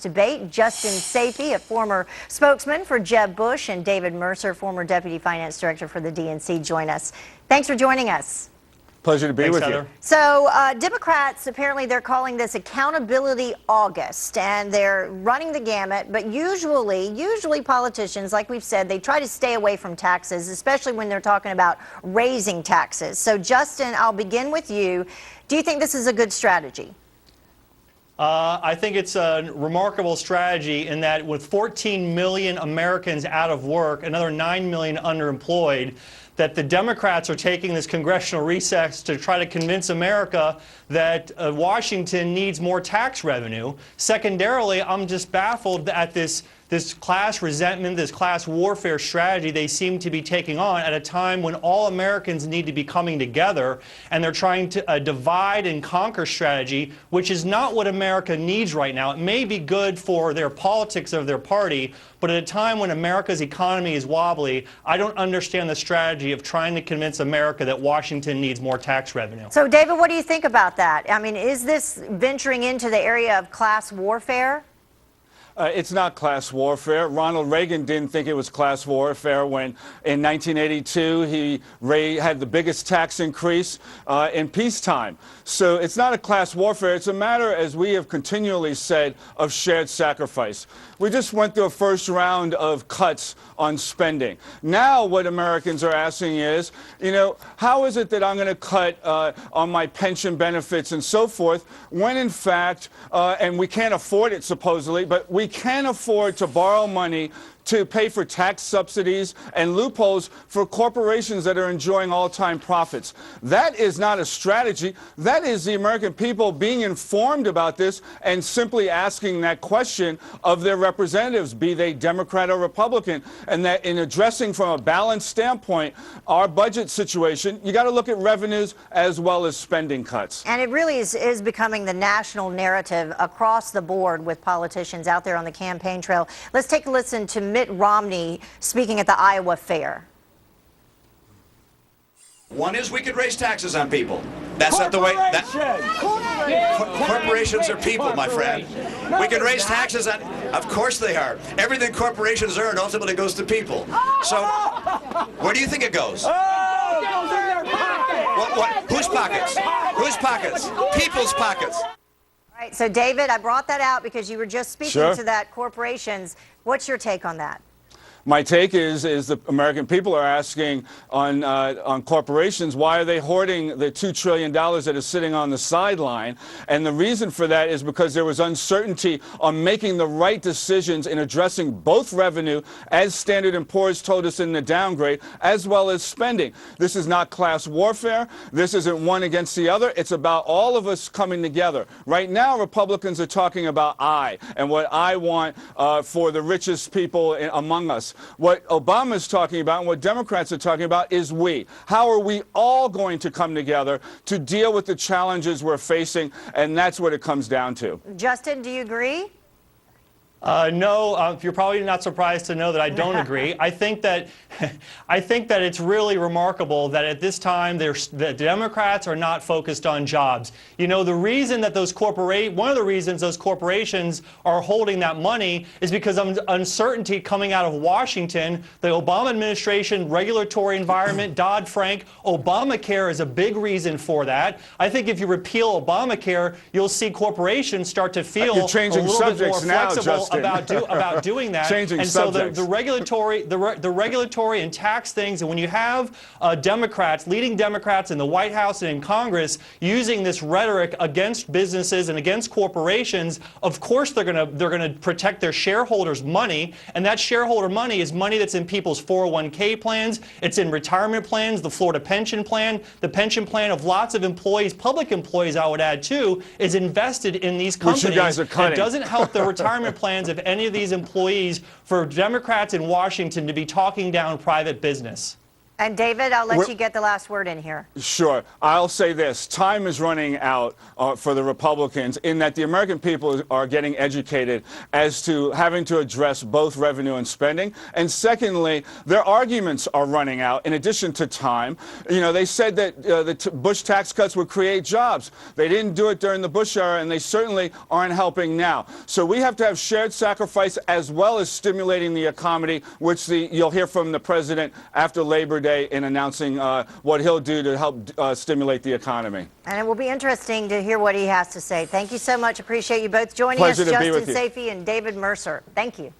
Debate. Justin Safey, a former spokesman for Jeb Bush, and David Mercer, former Deputy Finance Director for the DNC, join us. Thanks for joining us. Pleasure to be with Heather. you. So Democrats, apparently they're calling this Accountability August, and they're running the gamut, but usually politicians, like we've said, they try to stay away from taxes, especially when they're talking about raising taxes. So Justin, I'll begin with you. Do you think this is a good strategy? I think it's a remarkable strategy in that with 14 million Americans out of work, another 9 million underemployed, that the Democrats are taking this congressional recess to try to convince America that Washington needs more tax revenue. Secondarily, I'm just baffled at this class resentment, this class warfare strategy they seem to be taking on at a time when all Americans need to be coming together, and they're trying to divide and conquer strategy, which is not what America needs right now. It may be good for their politics of their party, but at a time when America's economy is wobbly, I don't understand the strategy of trying to convince America that Washington needs more tax revenue. So, David, what do you think about that? I mean, is this venturing into the area of class warfare? It's not class warfare. Ronald Reagan didn't think it was class warfare when, in 1982, he had the biggest tax increase in peacetime. So it's not a class warfare. It's a matter, as we have continually said, of shared sacrifice. We just went through a first round of cuts on spending. Now what Americans are asking is, how is it that I'm going to cut on my pension benefits and so forth when, in fact, and we can't afford it supposedly, but we can afford to borrow money to pay for tax subsidies and loopholes for corporations that are enjoying all-time profits. That is not a strategy. That is the American people being informed about this and simply asking that question of their representatives, be they Democrat or Republican, and that in addressing from a balanced standpoint our budget situation, you got to look at revenues as well as spending cuts. And it really is becoming the national narrative across the board with politicians out there on the campaign trail. Let's take a listen to Mitt Romney speaking at the Iowa Fair. One is we could raise taxes on people. That's not the way. Corporations are people, my friend. We can raise taxes on. Of course they are. Everything corporations earn ultimately goes to people. So, where do you think it goes? What? Whose pockets? Whose pockets? People's pockets. All right. So, David, I brought that out because you were just speaking to that corporations. What's your take on that? My take is the American people are asking on corporations, why are they hoarding the $2 trillion that is sitting on the sideline? And the reason for that is because there was uncertainty on making the right decisions in addressing both revenue, as Standard & Poor's told us in the downgrade, as well as spending. This is not class warfare. This isn't one against the other. It's about all of us coming together. Right now, Republicans are talking about I and what I want for the richest people among us. What Obama is talking about and what Democrats are talking about is we. How are we all going to come together to deal with the challenges we're facing? And that's what it comes down to. Justin, do you agree? No, you're probably not surprised to know that I don't agree. I think that it's really remarkable that at this time the Democrats are not focused on jobs. The reason that one of the reasons those corporations are holding that money is because of uncertainty coming out of Washington. The Obama administration, regulatory environment, Dodd-Frank, Obamacare is a big reason for that. I think if you repeal Obamacare, you'll see corporations start to feel You're changing a little bit more subjects flexible now, about doing that. Changing so subjects. the regulatory and tax things, and when you have leading Democrats in the White House and in Congress using this rhetoric against businesses and against corporations, of course they're gonna protect their shareholders' money, and that shareholder money is money that's in people's 401k plans, it's in retirement plans, the Florida pension plan, the pension plan of lots of employees, public employees I would add too, is invested in these companies. Which you guys are cutting. It doesn't help the retirement plans of any of these employees for Democrats in Washington to be talking down private business. And David, I'll let you get the last word in here. Sure. I'll say this. Time is running out for the Republicans in that the American people are getting educated as to having to address both revenue and spending. And secondly, their arguments are running out in addition to time. You know, they said that the Bush tax cuts would create jobs. They didn't do it during the Bush era, and they certainly aren't helping now. So we have to have shared sacrifice as well as stimulating the economy, which you'll hear from the president after Labor Day in announcing what he'll do to help stimulate the economy. And it will be interesting to hear what he has to say. Thank you so much. Appreciate you both joining Pleasure us, to be Justin with you. Safey and David Mercer. Thank you.